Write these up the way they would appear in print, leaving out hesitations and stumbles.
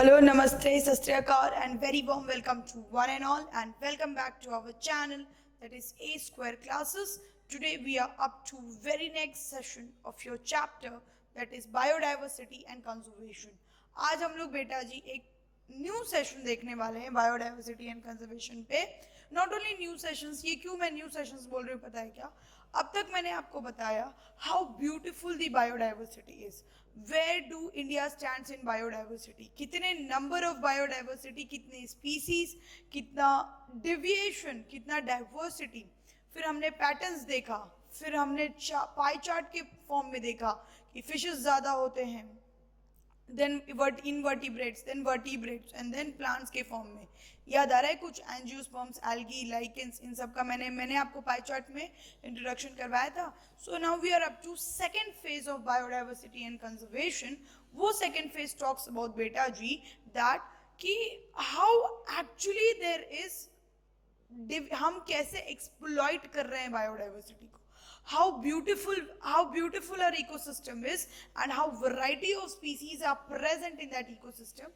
Hello, Namaste, Sastriyakar, and very warm welcome to one and all, and welcome back to our channel that is A Square Classes. Today we are up to very next session of your chapter that is Biodiversity and Conservation. आज हम लोग बेटा जी एक new session देखने वाले हैं biodiversity and conservation पे. Not only new sessions, ये क्यों मैं न्यू सेशंस बोल रही हूँ पता है क्या? अब तक मैंने आपको बताया how beautiful the biodiversity is. Where do India stands in biodiversity, कितने नंबर ऑफ बायोडाइवर्सिटी, कितने स्पीसीज, कितना डिविएशन, कितना डाइवर्सिटी. फिर हमने पैटर्न्स देखा, फिर हमने पाई चार्ट के फॉर्म में देखा कि फिशेस ज़्यादा होते हैं, then invertebrates, then vertebrates and then plants के फॉर्म में. याद आ रहा है कुछ? एंजियोस्पर्म्स, एल्गी, लाइकेंस, इन सब का मैंने आपको पाई चार्ट में इंट्रोडक्शन करवाया था. So now we are up to second phase of biodiversity and conservation. वो सेकेंड फेज टॉक्स अबाउट बेटा जी दैट कि हाउ एक्चुअली देयर इज, हम कैसे एक्सप्लॉइट कर रहे हैं बायोडाइवर्सिटी को, how beautiful our ecosystem is and how variety of species are present in that ecosystem,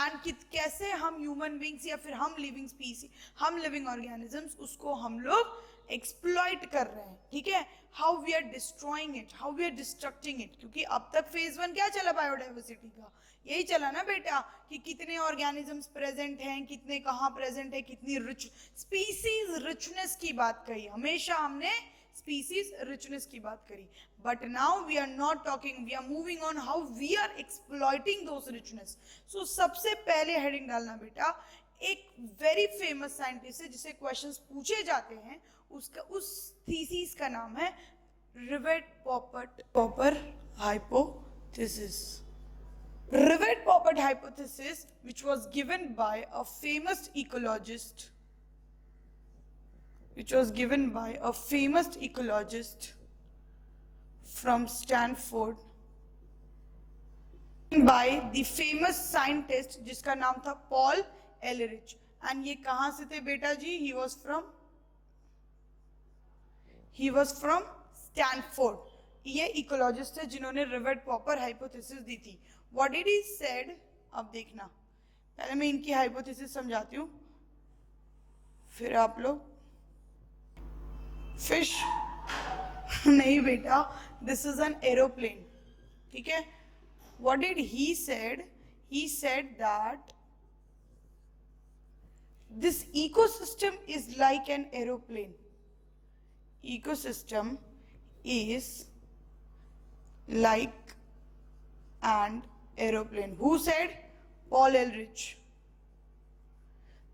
and कैसे हम human beings या फिर हम living species, हम living organisms उसको हम लोग exploit कर रहे हैं. ठीक है? how we are destroying it, how we are destructing it. क्योंकि अब तक phase 1 क्या चला बायोडाइवर्सिटी का? यही चला ना बेटा कि कितने ऑर्गेनिजम्स प्रेजेंट हैं, कितने कहाँ प्रेजेंट है, कितनी रिच स्पीसीज रिचनेस की बात कही. हमेशा हमने species richness की बात करी, but now we are not talking, we are moving on how we are exploiting those richness. So सबसे पहले हेडिंग डालना बेटा, एक वेरी फेमस साइंटिस्ट है जिसे क्वेश्चंस पूछे जाते हैं, उसका उस थीसिस का नाम है rivet-popper hypothesis. Rivet-Poppert hypothesis, which was given by a famous ecologist, from Stanford, by the famous scientist जिसका नाम था पॉल एलरिच. एंड ये कहाँ से थे बेटा जी? he was from Stanford. ये इकोलॉजिस्ट है जिन्होंने रिवेट-पॉपर हाइपोथेसिस दी थी. What did he said? अब देखना, पहले मैं इनकी हाइपोथेसिस समझाती हूँ, फिर आप लोग. फिश नहीं बेटा, दिस इज एन एरोप्लेन. ठीक है? What did he said? He said that this ecosystem is like an aeroplane. ecosystem is like an aeroplane. Who said? Paul Ehrlich.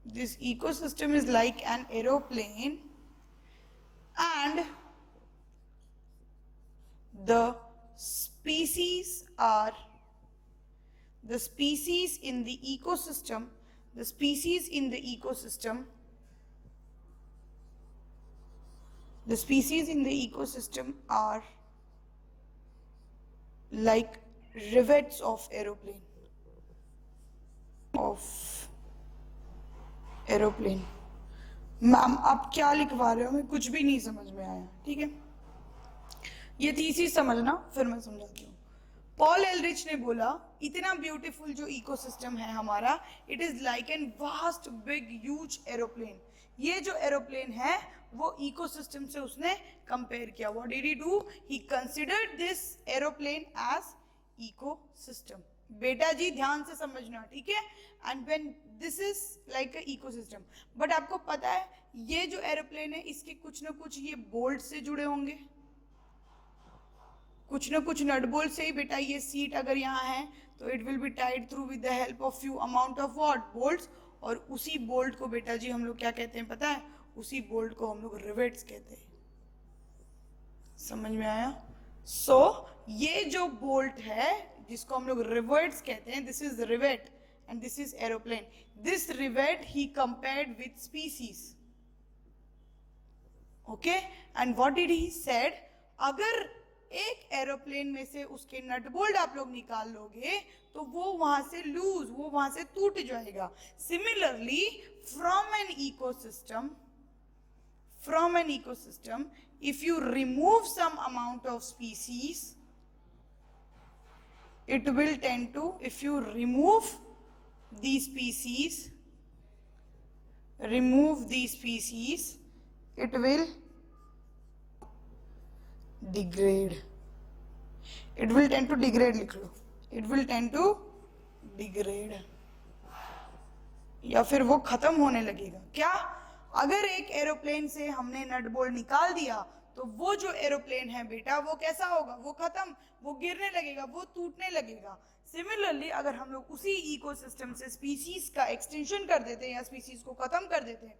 This ecosystem is like an aeroplane and the species in the ecosystem are like rivets of aeroplane. Ma'am आप क्या लिखवा रहे हो? मैं कुछ भी नहीं समझ में आया. ठीक है, ये थीसिस समझना, फिर मैं समझाती हूँ. पॉल एलरिच ने बोला इतना ब्यूटीफुल जो इकोसिस्टम है हमारा, it is like an vast big huge aeroplane. ये जो एरोप्लेन है वो इकोसिस्टम से उसने कंपेयर किया. What did he do? He considered this aeroplane as ecosystem. बेटा जी ध्यान से समझना, ठीक है? And when this is like a ecosystem, but आपको पता है ये जो एरोप्लेन है इसके कुछ ना कुछ ये बोल्ट से जुड़े होंगे, कुछ ना कुछ नट बोल्ट से ही. बेटा ये सीट अगर यहाँ है तो it will be tied through with the help of few amount of what? Bolts. और उसी बोल्ट को बेटा जी हम लोग क्या कहते हैं पता है? उसी बोल्ट को हम लोग रिवेट्स कहते हैं. समझ में आया? सो ये जो बोल्ट है जिसको हम लोग रिवेट्स कहते हैं, this is rivet and this is aeroplane. This rivet he compared with species. Okay, and what did he said? अगर एक एरोप्लेन में से उसके नट बोल्ट आप लोग निकाल लोगे तो वो वहां से लूज, वो वहां से टूट जाएगा. Similarly from an ecosystem, if you remove some amount of species, it will tend to, if you remove the species, remove the species, it will degrade. It will tend to degrade, लिख लो. It will tend to degrade. या फिर वो खत्म होने लगेगा. क्या? अगर एक एरोप्लेन से हमने नट बोल्ट निकाल दिया तो वो जो एरोप्लेन है बेटा वो कैसा होगा? वो खत्म, वो गिरने लगेगा, वो टूटने लगेगा. सिमिलरली अगर हम लोग उसी इकोसिस्टम से स्पीसीज का एक्सटेंशन कर देते हैं या स्पीसीज को खत्म कर देते हैं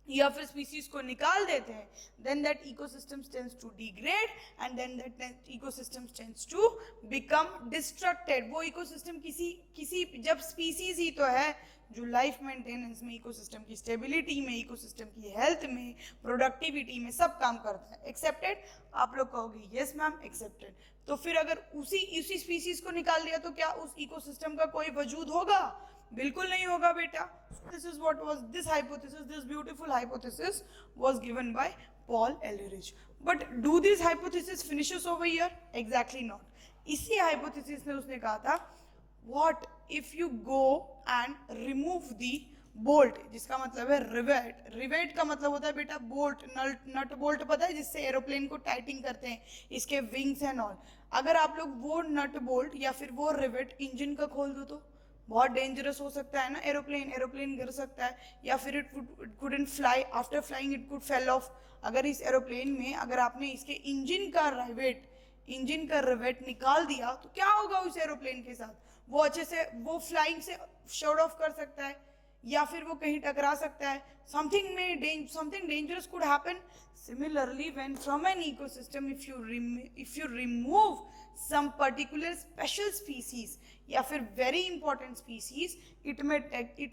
या फिर स्पीसीज को निकाल देते हैं, then that ecosystem tends to degrade and then that ecosystem tends to become destructed. वो इकोसिस्टम किसी जब स्पीसीज ही तो है जो लाइफ मेंटेनेंस में, इकोसिस्टम की स्टेबिलिटी में, इकोसिस्टम की हेल्थ में, प्रोडक्टिविटी में सब काम करता है. एक्सेप्टेड? आप लोग कहोगे यस मैम एक्सेप्टेड. तो फिर अगर उसी स्पीसीज को निकाल दिया तो क्या उस इकोसिस्टम का कोई वजूद होगा? बिल्कुल नहीं होगा बेटा. This is what was this hypothesis, this beautiful hypothesis was given by Paul Ehrlich. But do these hypothesis finishes over here? Exactly not. इसी hypothesis ने उसने कहा था what if you go and remove the bolt, जिसका मतलब है rivet. Rivet का मतलब होता है बेटा बोल्ट, नट बोल्ट पता है जिससे एरोप्लेन को टाइटिंग करते हैं, इसके विंग्स एंड ऑल. अगर आप लोग वो नट बोल्ट या फिर वो रिवेट इंजन का खोल दो तो बहुत डेंजरस हो सकता है ना. एरोप्लेन गिर सकता है या फिर it couldn't fly. After flying it could fell off. अगर इस एरोप्लेन में अगर आपने इसके इंजन का रिवेट निकाल दिया तो क्या होगा उस एरोप्लेन के साथ? वो अच्छे से वो फ्लाइंग से शॉर्ट ऑफ कर सकता है या फिर वो कहीं टकरा सकता है. something dangerous could happen. Similarly, when from an ecosystem if you remove some particular special species या फिर very important species, it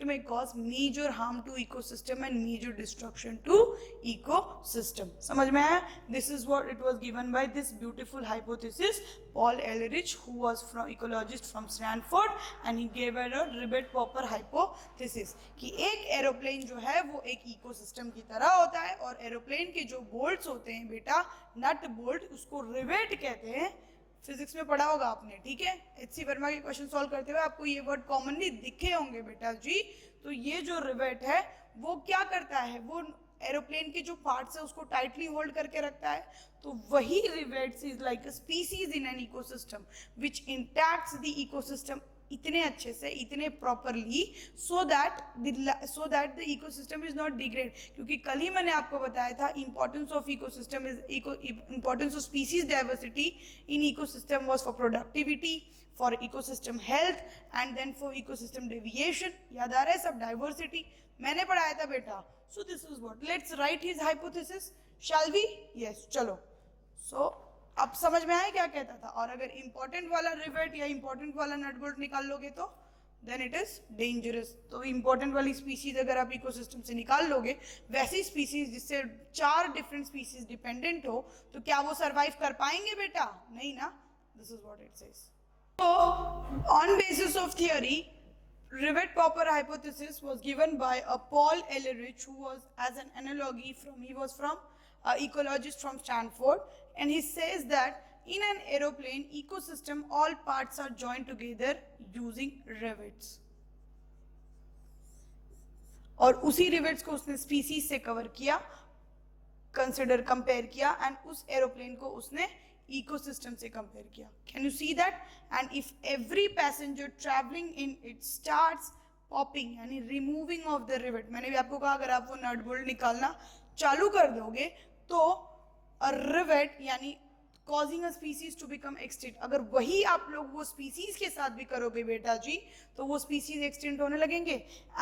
may cause major harm to ecosystem and major destruction to ecosystem. समझ में आया? This is what it was given by this beautiful hypothesis Paul Ehrlich, who was from ecologist from Stanford, and he gave it a Ribet-Popper hypothesis कि एक aeroplane जो है वो एक ecosystem की तरह होता है और एरोप्लेन के जो बोल्ट्स होते हैं बेटा, नट बोल्ट, उसको रिवेट कहते हैं. फिजिक्स में पढ़ा होगा आपने, ठीक है. एच.सी. वर्मा के क्वेश्चन सॉल्व करते हुए आपको ये वर्ड कॉमनली दिखे होंगे बेटा जी. तो ये जो रिवेट है वो क्या करता है? वो एरोप्लेन के जो पार्ट्स है उसको टाइटली होल्ड करके रखता है. तो वही rivets is like a species in an ecosystem which interacts the ecosystem इतने अच्छे से, इतने properly, so that the ecosystem is not degrade. क्योंकि कल ही मैंने आपको बताया था importance of ecosystem is importance of species diversity in ecosystem was for productivity, for ecosystem health and then for ecosystem deviation. याद आ रहा है सब? डाइवर्सिटी मैंने पढ़ाया था बेटा. So this is what. Let's write his hypothesis. Shall we? Yes, चलो. सो अब समझ में आया क्या कहता था. और अगर इंपॉर्टेंट वाला रिवेट या इंपॉर्टेंट वाला नट बोल्ट निकाल लोगे तो देन इट इज डेंजरस. तो इंपॉर्टेंट वाली स्पीसीज अगर आप इकोसिस्टम से निकाल लोगे, वैसी स्पीसीज जिससे 4 डिफरेंट स्पीसीज डिपेंडेंट हो, तो क्या वो सरवाइव कर पाएंगे बेटा? नहीं ना. This is what it says. So, on basis of theory, Ribet-Popper hypothesis was given by a Paul Ehrlich, who was as an analogy he was from ecologist from Stanford, and he says that in an aeroplane ecosystem, all parts are joined together using rivets. और उसी rivets को उसने species से cover किया, compare किया, and उस aeroplane को उसने इकोसिस्टम से कंपेयर किया. Can you see that? And if every passenger travelling in it starts popping यानी रिमूविंग ऑफ द रिवेट. मैंने भी आपको कहा अगर आप वो नट बोल्ट निकालना चालू कर दोगे तो अ रिवेट यानी causing a species to become extinct, अगर वही आप लोग वो species के साथ भी करोगे बेटा जी तो वो species extinct होने लगेंगे.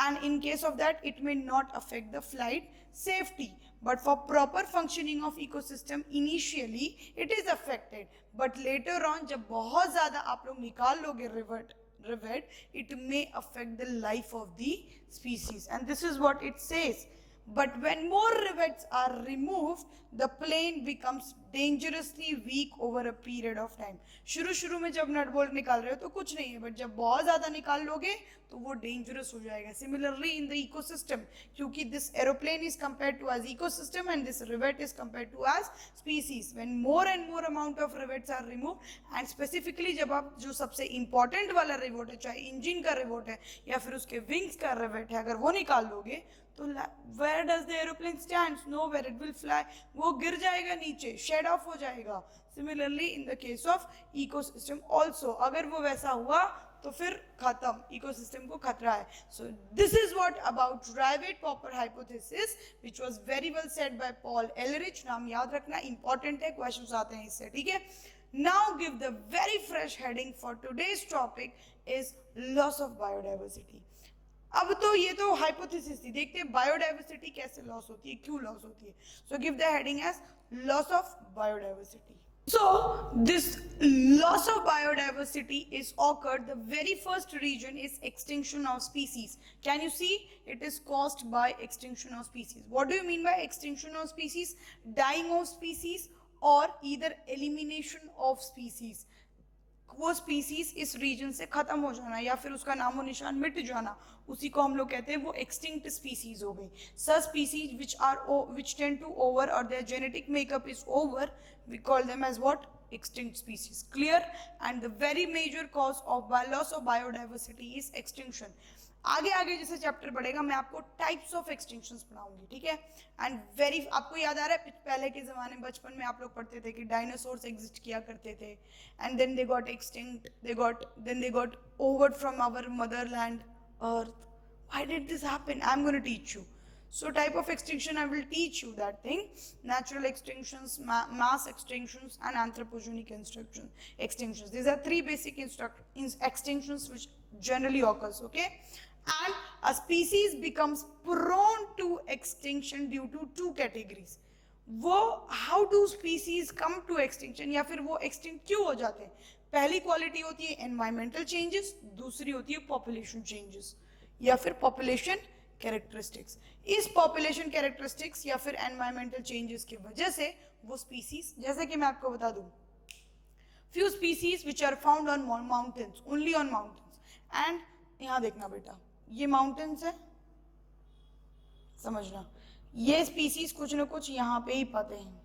and in case of that it may not affect the flight safety, but for proper functioning of ecosystem initially it is affected, but later on जब बहुत ज़्यादा आप लोग निकाल लोगे rivet, it may affect the life of the species. and this is what it says. but when more rivets are removed, the plane becomes dangerously weak over a period of time. शुरू में जब nut bolt निकाल रहे हो तो कुछ नहीं है, बट जब बहुत ज्यादा निकाल लोगे तो वो डेंजरस हो जाएगा. सिमिलरली इन द इकोसिस्टम, क्योंकि this aeroplane is compared to as ecosystem and this rivet is compared to as species. When more and more amount of rivets are remove, and specifically जब आप जो सबसे important वाला revolt है, चाहे engine का revolt है या फिर उसके विंग्स का रिवेट है, अगर वो निकाल लोगे तो where does the aeroplane stands? Nowhere. It will fly. वो गिर जाएगा नीचे, shed off हो जाएगा. Similarly in the case of ecosystem also, अगर वो वैसा हुआ तो फिर खत्म, इकोसिस्टम को खतरा है. So this is what about Rivett-Popper hypothesis, which was very well said by Paul Ehrlich. नाम याद रखना, important है, questions आते हैं इससे, ठीक है. Now give the very fresh heading for today's topic is loss of biodiversity. अब तो ये तो हाइपोथेसिस थी, देखते हैं बायोडाइवर्सिटी कैसे लॉस होती है, क्यों लॉस होती है. So give the heading as loss of biodiversity. So this loss of biodiversity is occurred. The very first region is extinction of species. Can you see? It is caused by extinction of species. What do you mean by extinction of species? Dying of species or either elimination of species. वो species इस reason से खत्म हो जाना या फिर उसका नामो निशान मिट जाना, उसी को हम लोग कहते हैं वो एक्सटिंक्ट स्पीसीज हो गई. सच species which tend to over or their genetic makeup is over, we call them as what? Extinct species. Clear? And the very major cause of loss of biodiversity is extinction. आगे जैसे chapter बढ़ेगा मैं आपको types of extinctions पढ़ाऊंगी, ठीक है. And very आपको याद आ रहा है पहले के ज़माने में बचपन में आप लोग पढ़ते थे कि डायनासोर्स एग्जिस्ट किया करते थे, and then they got extinct, they got overed from our motherland earth. Why did this happen? I am going to teach you. So type of extinction, I will teach you that thing. Natural extinctions, mass extinctions and anthropogenic extinctions. These are three basic extinctions which generally occurs, okay? And a species becomes prone to extinction due to two categories. वो how do species come to extinction या फिर वो extinct क्यों हो जाते हैं? पहली quality होती है environmental changes, दूसरी होती है population changes या फिर population कैरेक्टरिस्टिक्स. इस पॉपुलेशन कैरेक्टरिस्टिक्स या फिर एनवायरमेंटल चेंजेस की वजह से वो स्पीसीज, जैसे कि मैं आपको बता दूं, few species which are found on mountains, only on mountains. And यहाँ देखना बेटा, ये माउंटेन्स है, समझना, ये स्पीसीज कुछ ना कुछ यहाँ पे ही पाते हैं.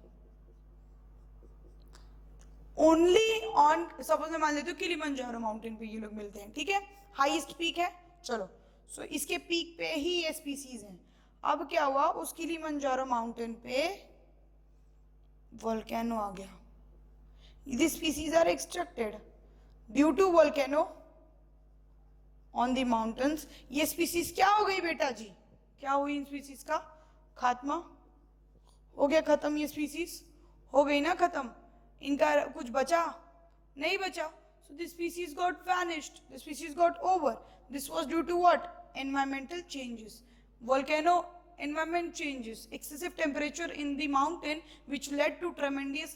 ओनली ऑन, सपोज मैं मान लेती हूँ किलिमंजारो माउंटेन पे ये लोग मिलते हैं, ठीक है, हाईएस्ट पीक है. चलो, सो इसके पीक पे ही ये स्पीसीज हैं. अब क्या हुआ, उस किलिमंजारो माउंटेन पे वोल्केनो आ गया. This species are extracted due to volcano on the mountains. ये स्पीसीज क्या हो गई बेटा जी? क्या हुई इन स्पीसीज का? खात्मा हो गया, खत्म. ये स्पीसीज हो गई ना खत्म, इनका कुछ बचा नहीं बचा. So the species got vanished, the species got over. This was due to what? Environmental changes. Volcano environment changes, excessive temperature in the mountain which led to tremendous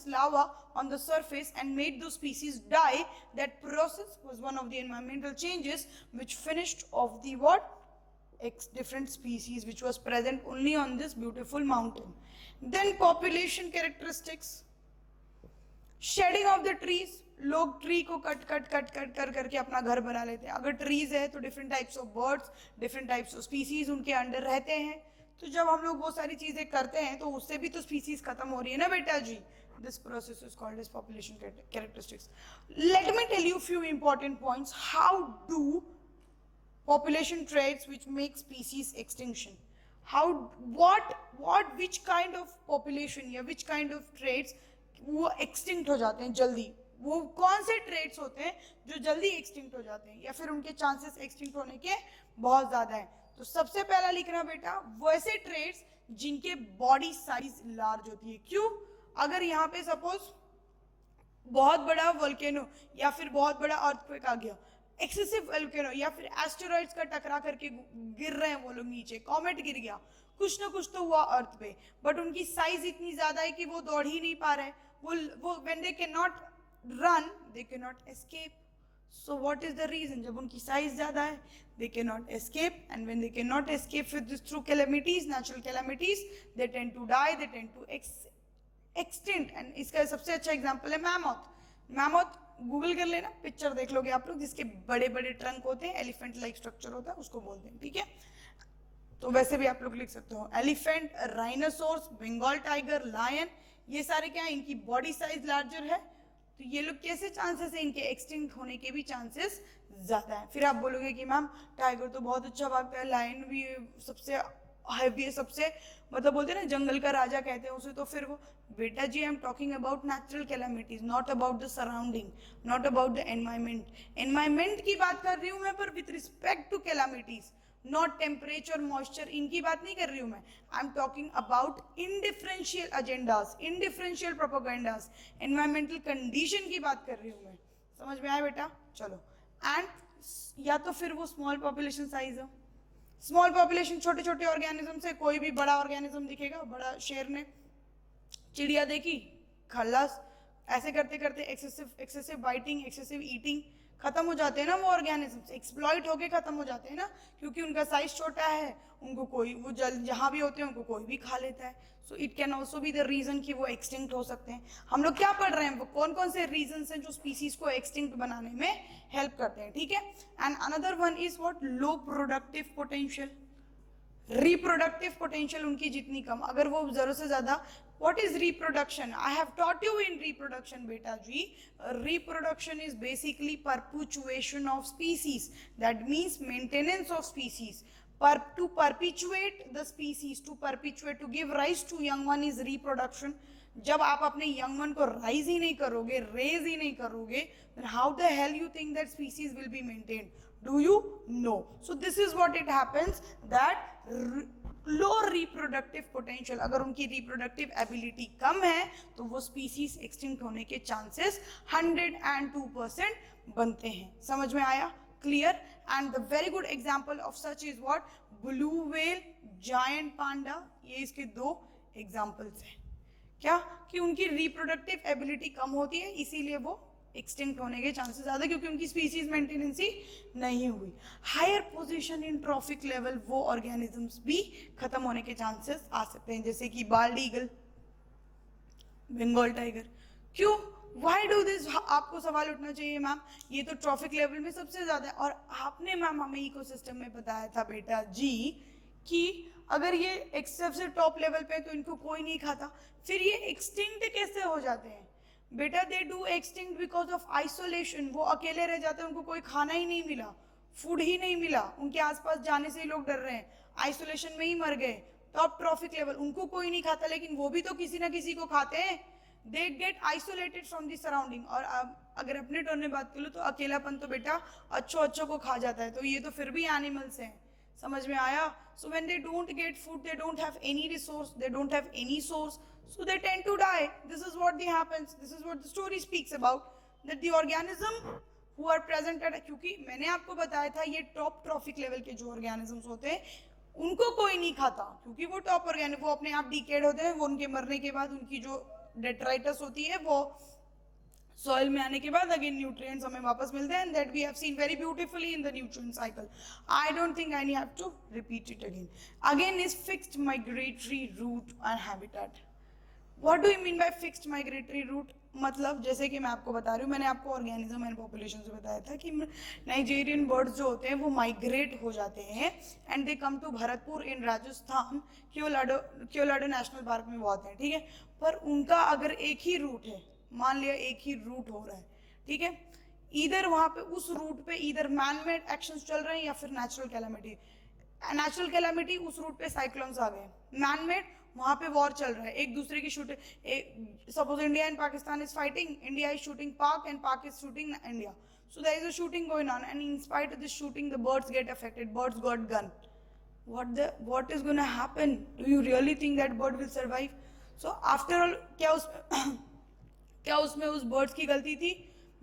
lava on the surface and made those species die. That process was one of the environmental changes which finished off the what? Different species which was present only on this beautiful mountain. Then population characteristics. Shedding of the trees. लोग tree को cut करके अपना घर बना लेते हैं. अगर trees है तो different types of birds, different types of species उनके अंडर रहते हैं. तो जब हम लोग वो सारी चीजें करते हैं तो उससे भी तो स्पीसीज खत्म हो रही है ना बेटा जी. This process is called as population characteristics. Let me tell you few important points. How do population traits which make species extinction? How, which kind of population या which kind of traits वो extinct हो जाते हैं जल्दी? वो कौन से trades होते हैं जो जल्दी एक्सटिंक्ट हो जाते हैं या फिर उनके चांसेस एक्सटिंक्ट होने के बहुत ज्यादा है? तो सबसे पहला लिखना बेटा, वैसे ट्रेड्स जिनके बॉडी साइज लार्ज होती है. क्यों? अगर यहाँ पे सपोज बहुत बड़ा वोल्केनो या फिर बहुत बड़ा अर्थक्वेक आ गया, एक्सेसिव वोल्केनो या फिर एस्टेरॉइड्स का टकरा करके गिर रहे हैं वो लोग नीचे, कॉमेट गिर गया, कुछ ना कुछ तो हुआ अर्थ पे, बट उनकी साइज इतनी ज्यादा है कि वो दौड़ ही नहीं पा रहे. वो when they cannot run, they cannot escape. So what is the reason? जब उनकी साइज ज़्यादा है, they cannot escape, and when they cannot escape with this through calamities, natural calamities, they tend to die, they tend to extinct. And इसका सबसे अच्छा example है mammoth. Mammoth Google कर लेना, पिक्चर देख लोगे आप लोग, जिसके बड़े बड़े ट्रंक होते हैं, एलिफेंट लाइक स्ट्रक्चर होता है, उसको बोलते हैं. ठीक है, तो वैसे भी आप लोग लिख सकते हो elephant, rhinoceros, Bengal tiger, lion, ये सारे क्या है, इनकी बॉडी साइज लार्जर है, तो ये लोग कैसे चांसेस है, इनके एक्सटिंक्ट होने के भी चांसेस ज्यादा है. फिर आप बोलोगे कि मैम टाइगर तो बहुत अच्छा भागता है, लायन भी सबसे हैवी है, सबसे मतलब बोलते हैं ना जंगल का राजा कहते हैं उसे, तो फिर वो बेटा जी I am talking about natural calamities, not about the surrounding, not about the environment. Environment की बात कर रही हूँ मैं, पर with respect to calamities, not temperature, moisture, इनकी बात नहीं कर रही हूँ मैं. I am talking about indifferential agendas, indifferential propagandas, environmental condition की बात कर रही हूँ मैं. समझ में आया बेटा? चलो. एंड या तो फिर वो स्मॉल पॉपुलेशन साइज हो, स्मॉल पॉपुलेशन, छोटे छोटे ऑर्गेनिज्म से कोई भी बड़ा ऑर्गेनिज्म दिखेगा, बड़ा शेर ने चिड़िया देखी, खल्लास, ऐसे करते करते एक्सेसिव बाइटिंग, एक्सेसिव ईटिंग, खत्म हो जाते हैं ना वो ऑर्गेनिज्म, एक्सप्लॉइट होके खत्म हो जाते हैं ना, क्योंकि उनका साइज छोटा है, उनको कोई वो जल जहाँ भी होते हैं उनको कोई भी खा लेता है. So it can also be the reason कि वो एक्सटिंक्ट हो सकते हैं. हम लोग क्या पढ़ रहे हैं, वो कौन कौन से रीजन हैं जो स्पीसीज को एक्सटिंक्ट बनाने में हेल्प करते हैं. ठीक है. And another one is what, low productive potential. Reproductive potential उनकी जितनी कम, अगर वो जरूरत से ज्यादा. What is reproduction? I have taught you in reproduction, beta ji. Reproduction is basically perpetuation of species. That means maintenance of species. To perpetuate the species, to perpetuate, to give rise to young one is reproduction. जब आप अपने young one को rise ही नहीं करोगे, raise ही नहीं करोगे, then how the hell you think that species will be maintained? Do you? No. So this is what it happens, that low reproductive potential, अगर उनकी रिप्रोडक्टिव एबिलिटी कम है तो वो स्पीसीज एक्सटिंक्ट होने के चांसेस 102% बनते हैं. समझ में आया? Clear. And the very good example of such is what, blue whale, giant panda, ये इसके दो एग्जांपल्स हैं. क्या कि उनकी रिप्रोडक्टिव एबिलिटी कम होती है, इसीलिए वो एक्सटिंक्ट होने के चांसेस ज्यादा, क्योंकि उनकी स्पीसीज मेंटेनेंस ही नहीं हुई. Higher position in trophic level, वो ऑर्गेनिजम्स भी खत्म होने के चांसेस आ सकते हैं, जैसे कि बाल्ड ईगल, बंगाल टाइगर. क्यों? Why do this? आपको सवाल उठना चाहिए मैम, ये तो ट्रॉफिक लेवल में सबसे ज्यादा है, और आपने मैम हमें इकोसिस्टम में बताया था बेटा जी कि अगर ये सबसे टॉप लेवल पे तो इनको कोई नहीं खाता, फिर ये एक्सटिंक्ट कैसे हो जाते हैं बेटा? They do extinct because of isolation. वो अकेले रह जाते हैं, उनको कोई खाना ही नहीं मिला, फूड ही नहीं मिला, उनके आसपास जाने से ही लोग डर रहे हैं, आइसोलेशन में ही मर गए. टॉप ट्रॉफिक लेवल, उनको कोई नहीं खाता, लेकिन वो भी तो किसी ना किसी को खाते हैं. They get isolated from the surrounding. और अगर अपने टर्न में बात कर लो तो अकेलापन तो बेटा अच्छों को खा जाता है, तो ये तो फिर भी एनिमल्स हैं. समझ में आया? So when they don't get food, they don't have any resource, they don't have any source, so they tend to die. This is what happens, this is what the story speaks about, that the organism who are present at, क्योंकि मैंने आपको बताया था ये top trophic level के जो organisms होते हैं उनको कोई नहीं खाता, क्योंकि वो टॉप ऑर्गेनिज्म, वो अपने आप डिकेड होते हैं, वो उनके मरने के बाद उनकी जो डेट्राइटस होती है वो सॉइल में आने के बाद अगेन न्यूट्रिएंट्स हमें वापस मिलते हैं, that we have seen very beautifully in the nutrient cycle. I don't think I have to repeat it again. Again is fixed migratory route and habitat. What do you mean by fixed migratory route? मतलब जैसे कि मैं आपको बता रही हूँ, मैंने आपको ऑर्गेनिज्म एंड पॉपुलेशन से बताया था कि नाइजीरियन बर्ड्स जो होते हैं वो माइग्रेट हो जाते हैं and they come to Bharatpur in Rajasthan. Keoladeo national park में बहुत है. ठीक है, पर उनका अगर एक ही रूट है, मान लिया एक ही रूट हो रहा है, ठीक है, इधर वहां पे उस रूट पे इधर मैन मेड एक्शंस चल रहे हैं या फिर नेचुरल कैलामिटी. नेचुरल कैलामिटी उस रूट पे साइक्लोन्स आ गए, मैन मेड वहां पे वॉर चल रहा है, एक दूसरे की shooting. Suppose India and Pakistan is fighting, India is shooting पाक एंड पाक is shooting India. So there is a shooting going on, and in spite of this shooting, the birds get affected. Birds got gun. What is going to happen? Do you really think that bird will survive? So after all, क्या उसमें उस birds की गलती थी?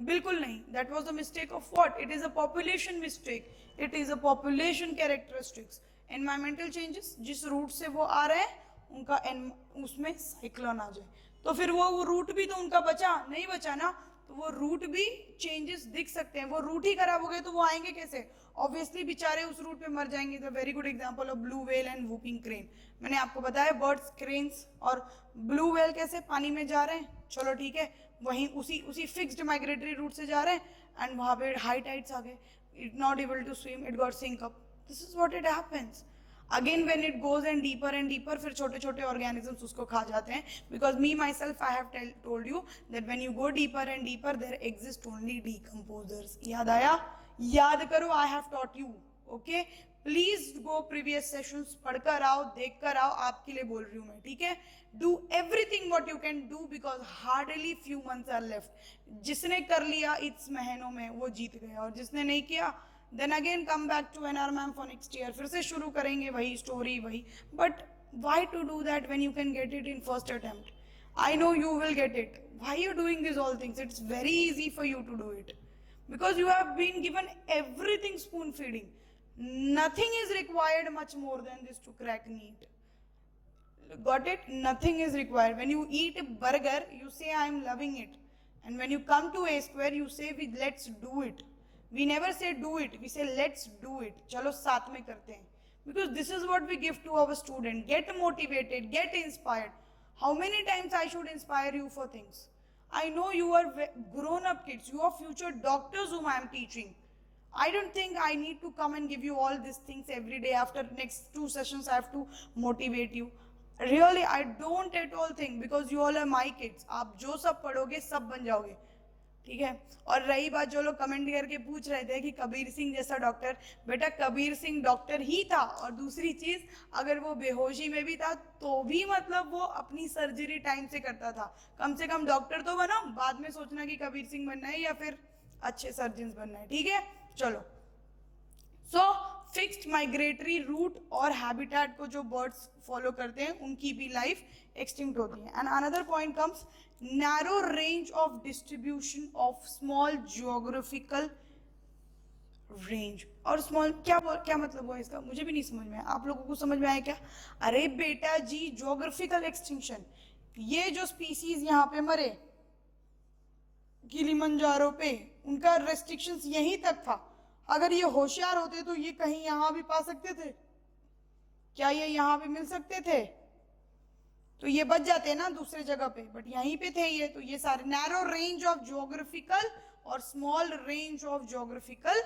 बिल्कुल नहीं. That was the mistake of what? It is a population mistake. It is a population characteristics. Environmental changes, जिस route से वो आ रहे हैं उनका उसमें साइक्लोन आ जाए तो फिर वो रूट भी तो उनका बचा नहीं, बचा ना, तो तो वो रूट भी चेंजेस दिख सकते हैं। वो रूट ही खराब हो गए तो वो आएंगे कैसे? ऑब्वियसली बेचारे उस रूट पे मर जाएंगे। The very good example of blue whale and whooping crane. मैंने आपको बताया बर्ड्स, क्रेन्स और ब्लू व्हेल कैसे पानी में जा रहे हैं, चलो ठीक है, वहीं उसी उसी फिक्स्ड माइग्रेटरी रूट से जा रहे हैं एंड वहां पे हाई टाइड्स आ गए, it not able to swim, it got sink up. This is what it happens. Again when it goes and deeper, फिर छोटे छोटे ऑर्गेनिजम्स उसको खा जाते हैं। Because me my self I have told you that when you go deeper and deeper there exist only decomposers. याद आया? याद करो, I have taught you. Okay, please go previous sessions, पढ़कर आओ, देख कर आओ, आपके लिए बोल रही हूँ मैं, ठीक है? Do everything what you can do because hardly few months are left. जिसने कर लिया इस महीनों में वो जीत गया, और जिसने नहीं किया then again come back to NR ma'am for next year, फिर से शुरू करेंगे वही स्टोरी वही। But why to do that when you can get it in first attempt? I know you will get it. Why you doing these all things? It's very easy for you to do it. Because you have been given everything spoon feeding. Nothing is required much more than this to crack NEET. Got it? Nothing is required. When you eat a burger, you say I am loving it. And when you come to A Square, you say let's do it. We never say do it. We say let's do it. चलो साथ में करते हैं. Because this is what we give to our student. Get motivated, get inspired. How many times I should inspire you for things? I know you are grown-up kids. You are future doctors whom I am teaching. I don't think I need to come and give you all these things every day. After next 2 sessions, I have to motivate you. Really, I don't at all think, because you all are my kids. आप जो सब पढ़ोगे सब बन जाओगे, ठीक है? और रही बात, जो लोग कमेंट करके पूछ रहे थे कि कबीर सिंह जैसा डॉक्टर, बेटा कबीर सिंह डॉक्टर ही था। और दूसरी चीज, अगर वो बेहोशी में भी था तो भी मतलब वो अपनी सर्जरी टाइम से करता था। कम से कम डॉक्टर तो बनो, बाद में सोचना कि कबीर सिंह बनना है या फिर अच्छे सर्जन बनना है, ठीक है? चलो, सो फिक्स्ड माइग्रेटरी रूट और हैबिटेट को जो बर्ड्स फॉलो करते हैं उनकी भी लाइफ एक्सटिंक्ट होती है। And another point comes narrow range of distribution of small geographical range. और स्मॉल क्या मतलब हुआ इसका? मुझे भी नहीं समझ में आया, आप लोगों को समझ में आया क्या? अरे बेटा जी, जियोग्राफिकल एक्सटिंक्शन, ये जो स्पीसीज यहाँ पे मरे किलिमंजारो पे, उनका रेस्ट्रिक्शंस यहीं तक था। अगर ये होशियार होते तो ये कहीं यहाँ भी पा सकते थे क्या? ये यहाँ पे मिल सकते थे तो ये बच जाते ना दूसरे जगह पे, बट यहीं पे थे ये। तो ये सारे नैरो रेंज ऑफ जियोग्राफिकल और small range of geographical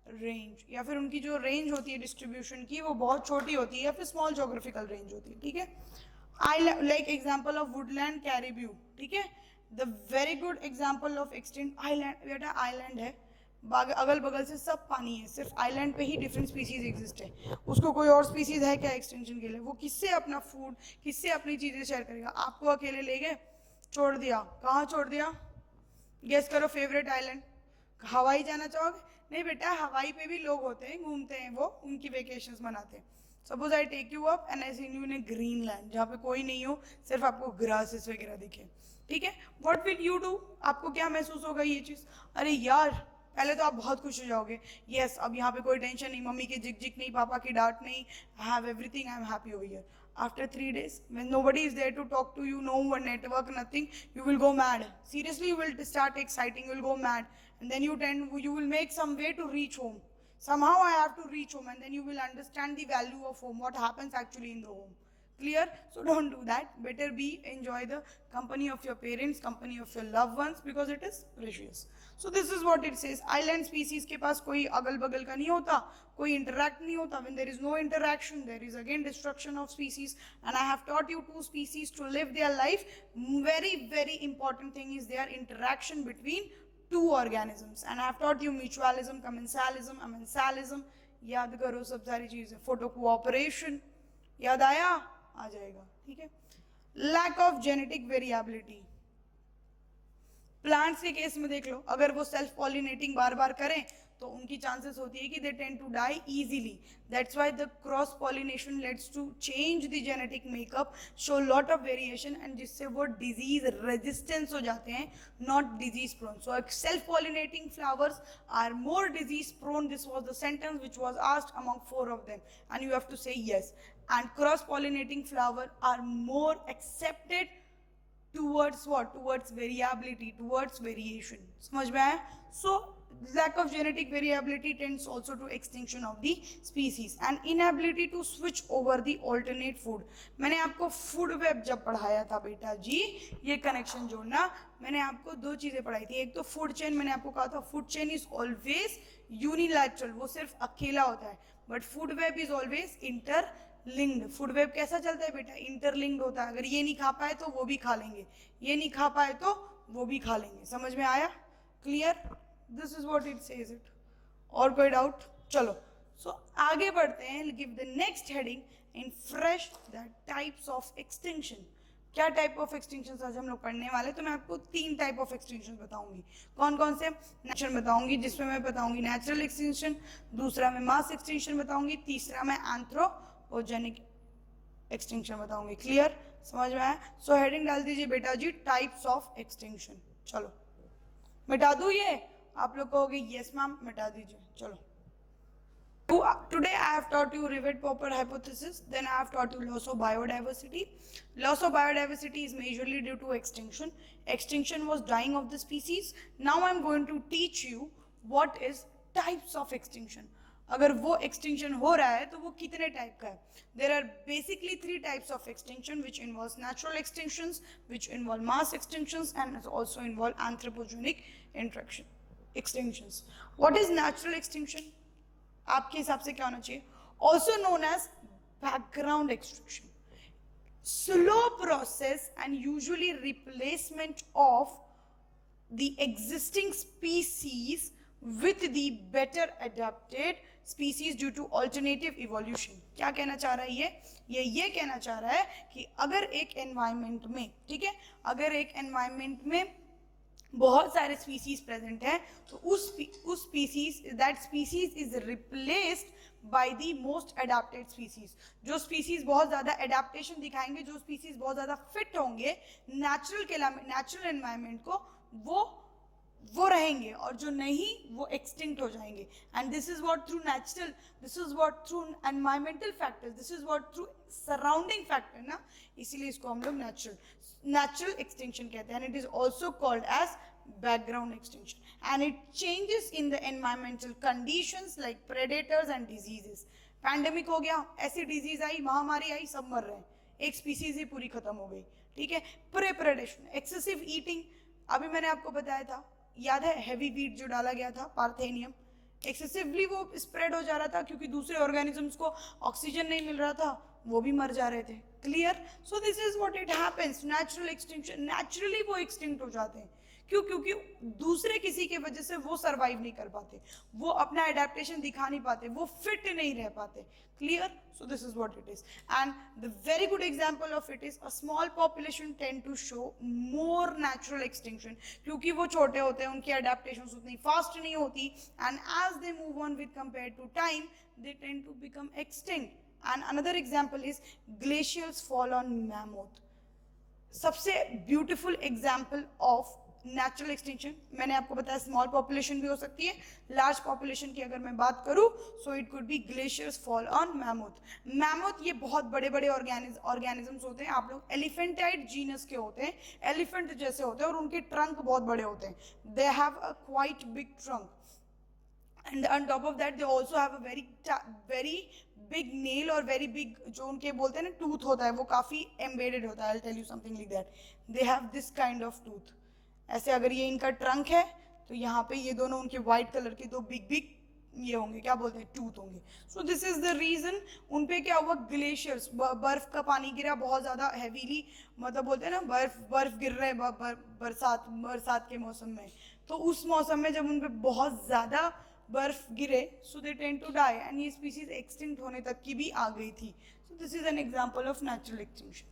range, या फिर उनकी जो रेंज होती है डिस्ट्रीब्यूशन की वो बहुत छोटी होती है, या फिर स्मॉल जियोग्राफिकल रेंज होती है, ठीक है? I like example of woodland caribou, ठीक है? The very good example of extant island. बेटा आइलैंड है, अगल बगल से सब पानी है, सिर्फ आइलैंड पे ही डिफरेंट स्पीसीज एग्जिस्ट है। उसको कोई और स्पीसीज है क्या एक्सटेंशन के लिए? वो किससे अपना फूड, किससे अपनी चीजें शेयर करेगा? आपको अकेले ले गए, छोड़ दिया, कहाँ छोड़ दिया? गेस करो, फेवरेट आइलैंड। हवाई जाना चाहोगे? नहीं बेटा, हवाई पे भी लोग होते हैं, घूमते हैं, वो उनकी वेकेशंस मनाते हैं। Suppose I take you up and I seen you in Greenland, जहाँ पे कोई नहीं हो, सिर्फ आपको ग्रासेस वगैरह दिखे, ठीक है? What will you do? आपको क्या महसूस होगा ये चीज? अरे यार, पहले तो आप बहुत खुश हो जाओगे, यस अब यहाँ पे कोई टेंशन नहीं, मम्मी की जिक जिक नहीं, पापा की डांट नहीं, I have everything, I am happy over here. After 3 days, when nobody is there to talk to you, no one network, nothing, you will go mad. Seriously, you will start exciting, you will go mad, and then you will make some way to reach home. Somehow I have to reach home, and then you will understand the value of home, what happens actually in the home. Clear? So don't do that. Better enjoy the company of your parents, company of your loved ones, because it is precious. So this is what it says. Island species के पास कोई अगल बगल का नहीं होता, कोई interact नहीं होता. When there is no interaction, there is again destruction of species. And I have taught you 2 species to live their life. Very, very important thing is their interaction between 2 organisms. And I have taught you mutualism, commensalism, amensalism. याद करो सब सारी चीजें. Photo cooperation. याद आया? आ जाएगा, ठीक है? Lack of genetic variability. Plants के केस में देख लो, अगर वो सेल्फ पॉलिनेटिंग बार बार करें तो उनकी चांसेस होती है कि they tend to die easily. That's why the cross pollination let's to change the genetic makeup, show lot of variation, and जिससे वो डिजीज रेजिस्टेंस हो जाते हैं, not disease prone. So self pollinating flowers are more disease prone. This was the sentence which was asked among 4 of them, and you have to say yes. And cross pollinating flower are more accepted to towards what, towards variability, towards variation. समझ में आया? सो lack of genetic variability tends also to extinction of the species and inability to switch over the alternate food. मैंने आपको food web जब पढ़ाया था बेटा जी, ये कनेक्शन जोड़ना, मैंने आपको दो चीजें पढ़ाई थी. एक तो फूड चेन, मैंने आपको कहा था food chain is always unilateral, वो सिर्फ अकेला होता है, but food web is always interlinked. Food web कैसा चलता है बेटा? इंटरलिंक्ड होता है. अगर ये नहीं खा पाए तो वो भी खा लेंगे, ये नहीं खा पाए तो वो भी खा लेंगे. समझ में आया? Clear? This is what it says it. और कोई डाउट? चलो सो आगे बढ़ते हैं. Give the next heading in fresh the types of extinction. क्या टाइप ऑफ एक्सटिंक्शन आज हम लोग पढ़ने वाले? तो मैं आपको 3 टाइप ऑफ एक्सटिंक्शन बताऊंगी. कौन कौन से? नेचुरल बताऊंगी, जिसमें मैं बताऊंगी नेचुरल एक्सटिंक्शन, दूसरा मैं मास एक्सटिंक्शन बताऊंगी, तीसरा मैं एंथ्रोपोजेनिक एक्सटिंक्शन बताऊंगी. क्लियर? समझ में आया? सो हेडिंग डाल दीजिए बेटा जी, टाइप्स ऑफ एक्सटिंक्शन. चलो मिटा दूं ये? आप लोग कहोगे यस मैम, मिटा दीजिए. चलो. Today I have taught you Rivett-Popper hypothesis, then I have taught you loss of biodiversity. Loss of biodiversity is majorly due to extinction. Extinction was dying of the species. Now I am going to teach you what is types of extinction. अगर वो extinction हो रहा है तो वो कितने type का है? There are basically 3 types of extinction, which involves natural extinctions, which involve mass extinctions, and also involve anthropogenic extinctions. What is natural extinction? आपके हिसाब से क्या होना चाहिए? Also known as background extinction. Slow process and usually replacement of the existing species with the better adapted species due to alternative evolution. क्या कहना चाह रहा है ये कहना चाह रहा है कि अगर एक एनवायरमेंट में, ठीक है, अगर एक एनवायरमेंट में बहुत सारे स्पीसीज प्रेजेंट हैं तो उस species, that species is replaced by the most adapted species. जो स्पीसीज बहुत ज्यादा एडेप्टेशन दिखाएंगे, जो स्पीसीज बहुत ज्यादा फिट होंगे नेचुरल एनवायरनमेंट को, वो रहेंगे, और जो नहीं वो एक्सटिंक्ट हो जाएंगे. And this is what through natural, this is what through environmental factors, this is what through surrounding factor ना, इसीलिए इसको हम लोग नेचुरल एक्सटिंक्शन कहते हैं. And it is also called as background extinction, and it changes in the environmental conditions like predators and diseases. Pandemic हो गया, ऐसी डिजीज आई, महामारी आई, सब मर रहे हैं, एक स्पीसीज ही पूरी खत्म हो गई. ठीक है. प्रेडेशन, एक्सेसिव ईटिंग, अभी मैंने आपको बताया था, याद है, हैवी वीट जो डाला गया था, पार्थेनियम, एक्सेसिवली वो स्प्रेड हो जा रहा था क्योंकि दूसरे ऑर्गेनिजम्स को ऑक्सीजन नहीं मिल रहा था, वो भी मर जा रहे थे. Clear? So this is what it happens. Natural extinction, naturally वो एक्सटिंक्ट हो जाते हैं. क्यों? क्योंकि दूसरे किसी के वजह से वो सरवाइव नहीं कर पाते, वो अपना एडेप्टेशन दिखा नहीं पाते, वो फिट नहीं रह पाते. Clear? So this is what it is. And the very good example of it is a small population tend to show more natural extinction, क्योंकि वो छोटे होते हैं, उनकी एडेप्टेशन उतनी फास्ट नहीं होती, and as they move on with compare to time they tend to become extinct. And another example is glaciers fall on mammoth. सबसे beautiful example of natural extinction, मैंने आपको बताया स्मॉल पॉपुलेशन भी हो सकती है, लार्ज पॉपुलेशन की अगर मैं बात करूं, so it could be glaciers fall on mammoth. Mammoth ये बहुत बड़े बड़े ऑर्गेनिजम्स होते हैं. आप लोग एलिफेंटाइड जीनस के होते हैं, एलिफेंट जैसे होते हैं, और उनके ट्रंक बहुत बड़े होते हैं. They have a quite big trunk, and on top of that they also have a very big nail और very big जो उनके बोलते हैं ना टूथ होता है, वो काफी embedded होता है. I'll tell you something like that. They have this kind of tooth. ऐसे अगर ये इनका ट्रंक है तो यहाँ पे ये दोनों उनके व्हाइट कलर के दो बिग ये होंगे, क्या बोलते हैं, टूथ होंगे. So this is the reason. उनपे क्या हुआ, ग्लेशियर्स, बर्फ का पानी गिरा बहुत ज्यादा हैवीली, मतलब बोलते हैं ना बर्फ गिर रहे बरसात के मौसम में, तो उस मौसम में जब उनपे बहुत ज्यादा बर्फ गिरे, so they tend to die, and ये स्पीसीज एक्सटिंक्ट होने तक की भी आ गई थी. So this is an example of natural extinction.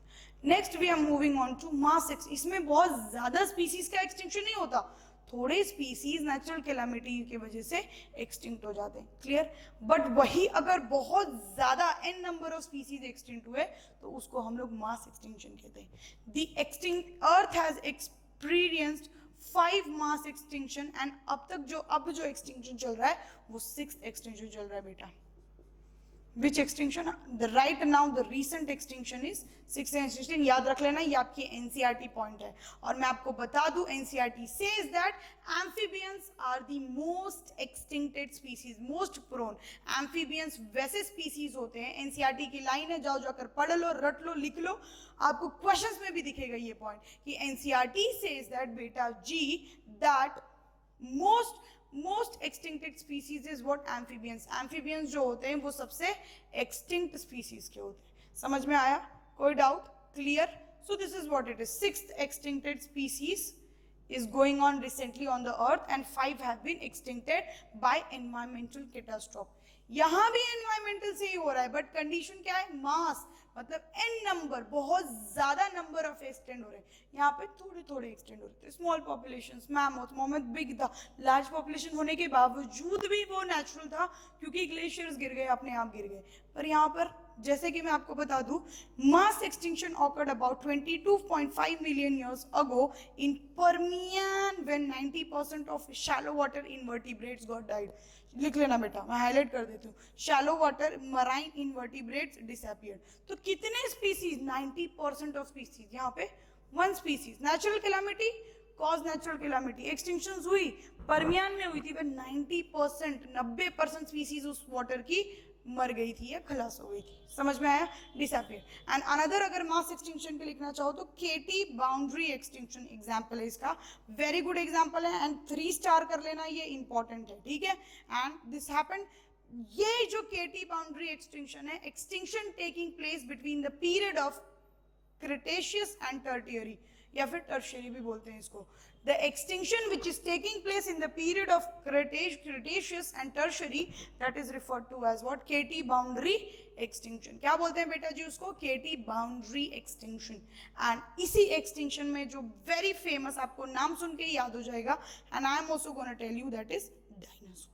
Next we are moving on to mass extinction. इसमें बहुत ज्यादा स्पीसीज का एक्सटिंक्शन नहीं होता, थोड़े स्पीसीज नेचुरल कैलामिटी की वजह से एक्सटिंक्ट हो जाते हैं. क्लियर? बट वही अगर बहुत ज्यादा n number of species extinct हुए तो उसको हम लोग मास एक्सटिंक्शन कहते हैं. The earth has experienced 5 mass extinction, and अब जो एक्सटिंक्शन चल रहा है वो 6th एक्सटिंक्शन चल रहा है बेटा. Which extinction? The right now the recent extinction is sixth extinction. याद रख लेना, ये आपकी NCERT पॉइंट है. और मैं आपको बता दूं, NCERT says that amphibians are the most extincted species, most prone. amphibians वैसे species होते हैं, NCERT की लाइन है, जाओ जाकर पढ़ लो, रट लो, लिख लो, आपको क्वेश्चंस में भी दिखेगा ये पॉइंट कि NCERT says that बेटा जी that most extincted species is what? amphibians. amphibians जो होते हैं वो सबसे extinct species के होते हैं. समझ में आया? कोई doubt? Clear? So this is what it is. Sixth extincted species is going on recently on the earth and 5 have been extincted by environmental catastrophe. यहाँ भी environmental से ही हो रहा है, but condition क्या है? mass, मतलब n नंबर, बहुत ज्यादा नंबर ऑफ एक्सटेंड हो रहे हैं. यहाँ पे थोड़े थोड़े एक्सटेंड हो रहे थे. Small population, mammoth, moment big था. लार्ज पॉपुलेशन होने के बावजूद भी वो नेचुरल था क्योंकि ग्लेशियर्स गिर गए, अपने आप गिर गए. पर यहाँ पर जैसे कि मैं आपको बता दूं, mass extinction occurred about 22.5 million years ago in Permian when 90% of shallow water invertebrates got died. लिख लेना बेटा, मैं हाईलाइट कर देती हूँ. shallow water marine invertebrates disappeared. तो कितने स्पीसीज? 90% of species. यहाँ पे one species. Natural calamity, cause natural calamity, extinction हुई परमियान में हुई थी, वह 90% स्पीसीज उस वाटर की मर गई थी या खलास हो गई थी. समझ में आया? डिसअपियर. एंड अनदर अगर मास एक्सटिंक्शन के लिखना चाहो तो केटी बाउंड्री एक्सटिंक्शन एग्जांपल है इसका. वेरी गुड एग्जांपल है एंड 3 स्टार कर लेना, ये इंपॉर्टेंट है. ठीक है? And this happened. ये जो केटी बाउंड्री एक्सटिंक्शन है, extinction taking place between the period of Cretaceous and tertiary, या फिर टर्शियरी भी बोलते हैं इसको. The extinction which is taking place in the period of Cretaceous and Tertiary, that is referred to as what? KT boundary extinction. क्या बोलते हैं बेटा जी उसको? KT boundary extinction. And इसी extinction में जो very famous, आपको नाम सुन के याद हो जाएगा, and I am also gonna tell you, that is dinosaurs.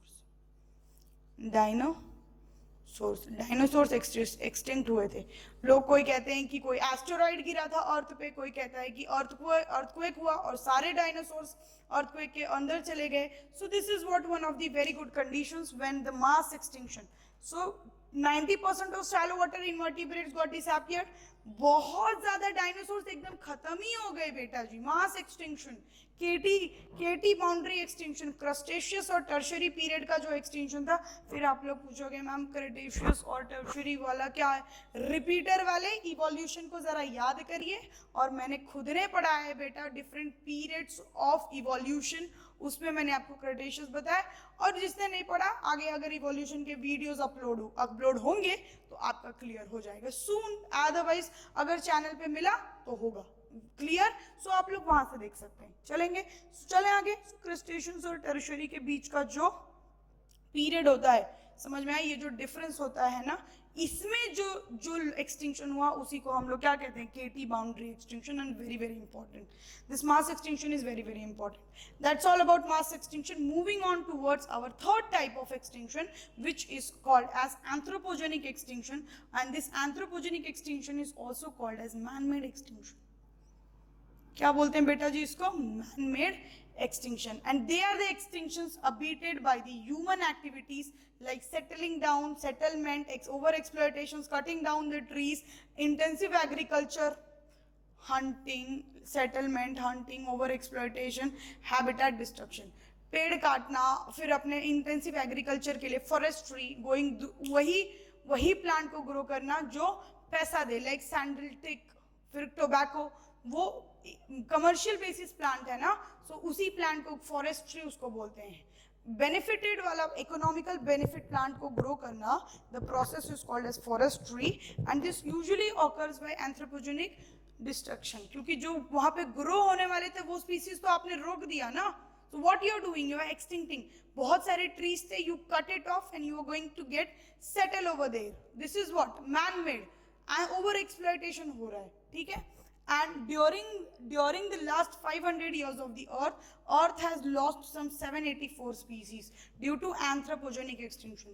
Dinosaurs extinct हुए थे. लोग कोई कहते हैं कि कोई एस्टेरॉइड गिरा था अर्थ पे, कोई कहता है कि अर्थक्वेक हुआ और सारे डायनासोर्स अर्थक्वेक के अंदर चले गए. सो this is what one of the very good conditions when the mass extinction. So 90% of shallow water invertebrates got disappeared. बहुत ज्यादा डायनासोर्स एकदम खत्म ही हो गए बेटा जी. मास एक्सटिंक्शन, केटी बाउंड्री एक्सटिंक्शन, क्रस्टेशियस और टर्शरी पीरियड का जो एक्सटिंक्शन था. फिर आप लोग पूछोगे मैम क्रेटेशियस और टर्शरी वाला क्या है? रिपीटर वाले इवोल्यूशन को जरा याद करिए. और मैंने खुद ने पढ़ा है बेटा डिफरेंट पीरियड्स ऑफ इवोल्यूशन, उसमें मैंने आपको क्रेटेशियस बताया. और जिसने नहीं पढ़ा, आगे अगर इवोल्यूशन के वीडियोस अपलोड होंगे तो आपका क्लियर हो जाएगा सून. अदरवाइज अगर चैनल पे मिला तो होगा क्लियर. सो आप लोग वहां से देख सकते हैं. चलेंगे, चले आगे. क्रस्टेशियंस और टर्शियरी के बीच का जो पीरियड होता है, समझ में आया? ये जो डिफरेंस होता है ना, इसमें जो एक्सटिंक्शन हुआ उसी को हम लोग क्या कहते हैं? KT boundary extinction. And very very important, this mass extinction is very very important. That's all about mass extinction. Moving on towards our third type of extinction which is called as anthropogenic extinction, and this anthropogenic extinction is also called as man-made extinction. क्या बोलते हैं बेटा जी इसको? man-made extinction. And they are the extinctions abated by the human activities like settling down, settlement, over exploitations, cutting down the trees, intensive agriculture, hunting, settlement, hunting, over exploitation, habitat destruction. पेड़ काटना, फिर अपने intensive agriculture के लिए forestry, going वही plant को grow करना जो पैसा दे, लाइक सैंडल टिक, फिर टोबैको, वो कमर्शियल बेसिस प्लांट है ना, सो उसी प्लांट को फॉरेस्ट्री उसको बोलते हैं. बेनिफिटेड वाला इकोनॉमिकल बेनिफिट प्लांट को ग्रो करना, the process is called as forestry. And this usually occurs by anthropogenic destruction. क्योंकि जो वहां पे ग्रो होने वाले थे वो स्पीसीज तो आपने रोक दिया ना. So what you are doing? You are extincting. बहुत सारे trees थे, you cut it off and you are going to get settle over there. This is what? Man-made. And over exploitation हो रहा है. ठीक है? And during the last 500 years of the Earth has lost some 784 species due to anthropogenic extinction.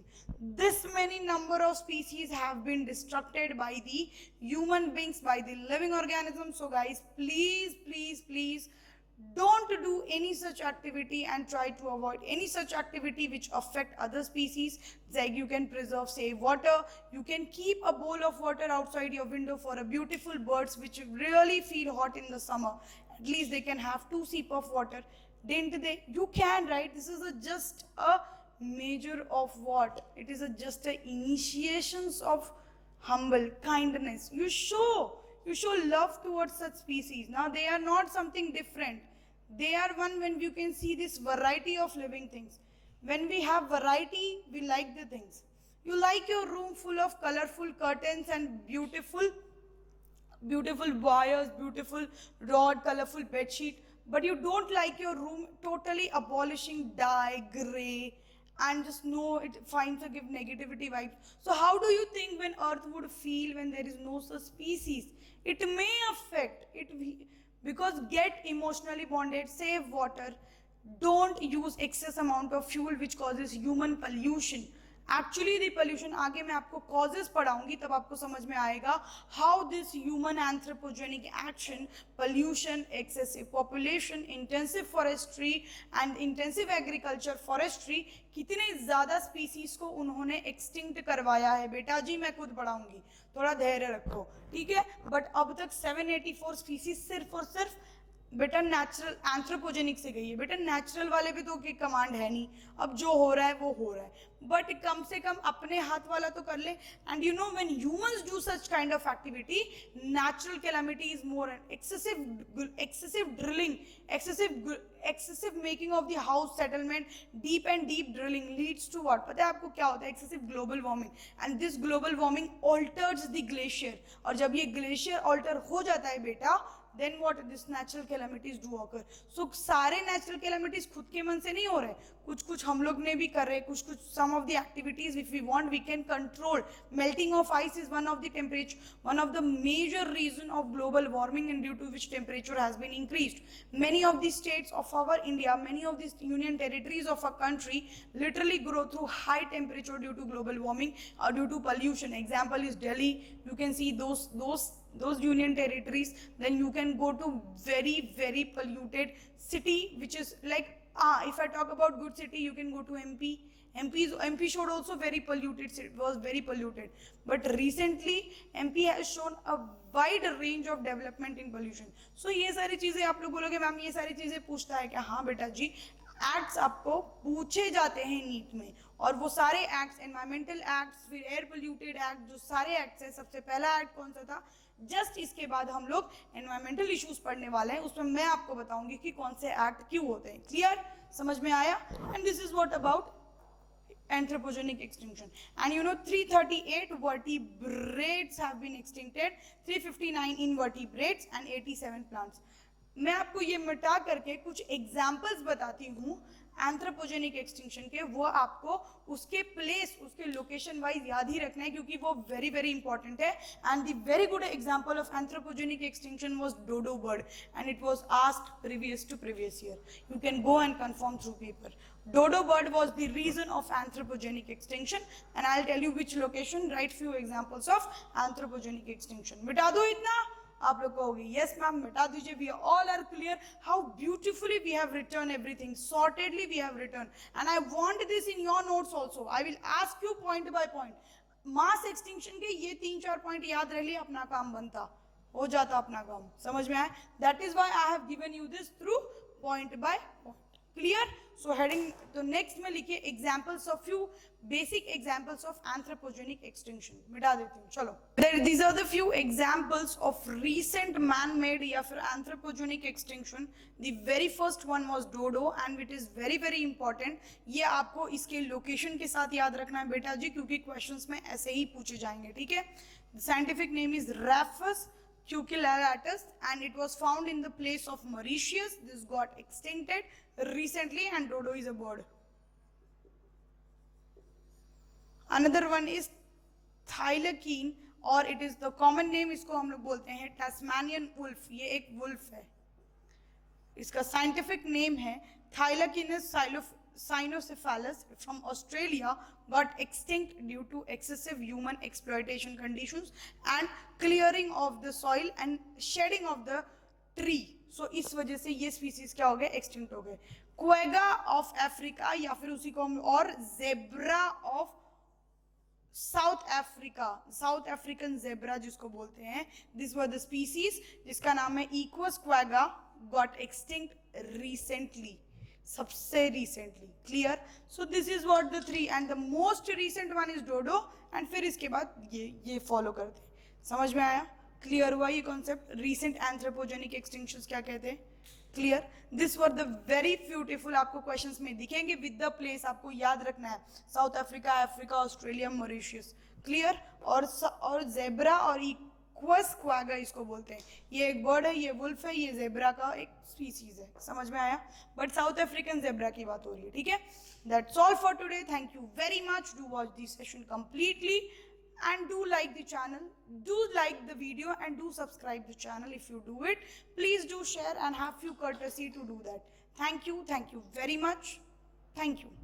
This many number of species have been destructed by the human beings, by the living organisms. So guys, please don't do any such activity and try to avoid any such activity which affect other species. Like you can preserve, save water, you can keep a bowl of water outside your window for a beautiful birds which really feel hot in the summer. At least they can have 2 sip of water. Didn't they? You can, right? This is just a measure of what? It is just a initiations of humble kindness. You show love towards such species. Now they are not something different. They are one when you can see this variety of living things. When we have variety, we like the things. You like your room full of colorful curtains and beautiful wires, beautiful rod, colorful bed sheet, but you don't like your room totally abolishing dye, gray, and just no, it finds to give negativity vibes. So how do you think when Earth would feel when there is no such species? It may affect it because get emotionally bonded, save water, don't use excess amount of fuel which causes human pollution. Actually the pollution आगे मैं आपको causes पढ़ाऊंगी तब आपको समझ में आएगा how this human anthropogenic action, pollution, excessive population, intensive forestry and intensive agriculture forestry, कितने ज़्यादा स्पीसीज को उन्होंने एक्सटिंक्ट करवाया है। बेटा जी मैं खुद पढ़ाऊंगी, थोड़ा धैर्य रखो, ठीक है। बट अब तक 784 स्पीसीज सिर्फ और सिर्फ बेटा नेचुरल एंथ्रोपोजेनिक से गई है। बेटा नेचुरल वाले पे तो कमांड है नहीं, अब जो हो रहा है वो हो रहा है, बट कम से कम अपने हाथ वाला तो कर ले। And you know when humans do such kind of activity, natural calamity is more and excessive drilling, excessive making of the house settlement, deep and deep drilling leads to what? पता है आपको क्या होता है? excessive global warming, and this global warming alters the glacier, और जब ये glacier alter हो जाता है बेटा, then what this natural calamities do occur. So सारे natural calamities खुद के मन से नहीं हो रहे, कुछ कुछ हम लोग ने भी कर रहे, कुछ कुछ some of the activities if we want we can control. Melting of ice is one of the major reason of global warming and due to which temperature has been increased. Many of the states of our India, many of these union territories of our country literally grow through high temperature due to global warming or due to pollution. Example is Delhi. You can see those union territories. Then you can go to very polluted city which is like if I talk about good city, you can go to MP showed also very polluted, was very polluted, but recently MP has shown a wide range of development in pollution. So ये सारी चीजें आप लोग बोलोगे ma'am ये सारी चीजें पूछता है क्या? हाँ बेटा जी, एक्ट्स आपको पूछे जाते हैं नीट में, और वो सारे एक्ट्स, एनवायरमेंटल एक्ट्स, फिर एयर पोल्यूटेड एक्ट, जो सारे एक्ट्स है, सबसे पहला एक्ट कौन सा था? जस्ट इसके बाद हम लोग एनवायरमेंटल इश्यूज पढ़ने वाले हैं, उसमें मैं आपको बताऊंगी कि कौन से एक्ट क्यों होते हैं। क्लियर, समझ में आया? And this is what about anthropogenic extinction. And you know 338 vertebrates have been extincted, 359 invertebrates and 87 plants. मैं आपको ये मिटा करके कुछ एग्जाम्पल्स बताती हूँ एंथ्रोपोजेनिक एक्सटिंक्शन के, वो आपको उसके प्लेस, उसके लोकेशन वाइज याद ही रखना है क्योंकि वो वेरी इंपॉर्टेंट है। And the very good example of anthropogenic extinction was dodo bird and it was asked previous year. You can go and confirm through paper. Dodo bird was the reason of anthropogenic extinction, and I'll tell you which location. Write few examples of anthropogenic extinction. मिटा दो इतना, आप लोग कहोगे yes ma'am मिटा दीजिए। We all are clear how beautifully we have return everything, sortedly we have return, and I want this in your notes also. I will ask you point by point. Mass extinction के ये 3-4 point याद रह लिए, अपना काम बनता, हो जाता अपना काम। समझ में आया? That is why I have given you this through point by point. Clear? So heading तो नेक्स्ट में लिखिए examples of few basic examples of anthropogenic extinction. मिटा देती हूँ, चलो। These are the few examples of recent man-made या फिर anthropogenic extinction. The very first one was dodo and it is very important. ये आपको इसके लोकेशन के साथ याद रखना है बेटा जी, क्योंकि क्वेश्चंस में ऐसे ही पूछे जाएंगे, ठीक है? The scientific name is Raphus cucullatus and it was found in the place of Mauritius. This got extincted recently and dodo is a bird. Another one is Thylacine और it is the common name, इसको हम लोग बोलते हैं Tasmanian wolf. ये एक wolf है, इसका scientific name है Thylacinus cynocephalus from Australia, got extinct due to excessive human exploitation conditions and clearing of the soil and shedding of the tree. सो इस वजह से ये स्पीसीज क्या हो गए, एक्सटिंक्ट हो गए. क्वेगा ऑफ अफ्रीका या फिर उसी को हम, और zebra of south Africa, south African zebra जिसको बोलते हैं, दिस वर द स्पीसीज जिसका नाम है Equus quagga, got extinct recently, सबसे recently. Clear? So this is what the three, and the most recent one is dodo, and फिर इसके बाद ये फॉलो करते हैं. समझ में आया? क्लियर हुआ ये कॉन्सेप्ट? रीसेंट एंथ्रोपोजेनिक एक्सटिंक्शंस क्या कहते हैं? Clear? This were the very beautiful, आपको क्वेश्चंस में दिखेंगे विद द प्लेस, आपको याद रखना है. South Africa, Africa, Australia, Mauritius. Clear? और जेब्रा और इक्वस क्वेगा इसको बोलते हैं. ये एक बर्ड है, ये वुल्फ है, ये जेब्रा का एक स्पीसीज है. समझ में आया? बट साउथ अफ्रीकन जेब्रा की बात हो रही है. ठीक है? That's all for today. Thank you very much. Do watch this session completely and do like the channel, do like the video and do subscribe the channel. If you do it, please do share and have few courtesy to do that. Thank you very much. Thank you.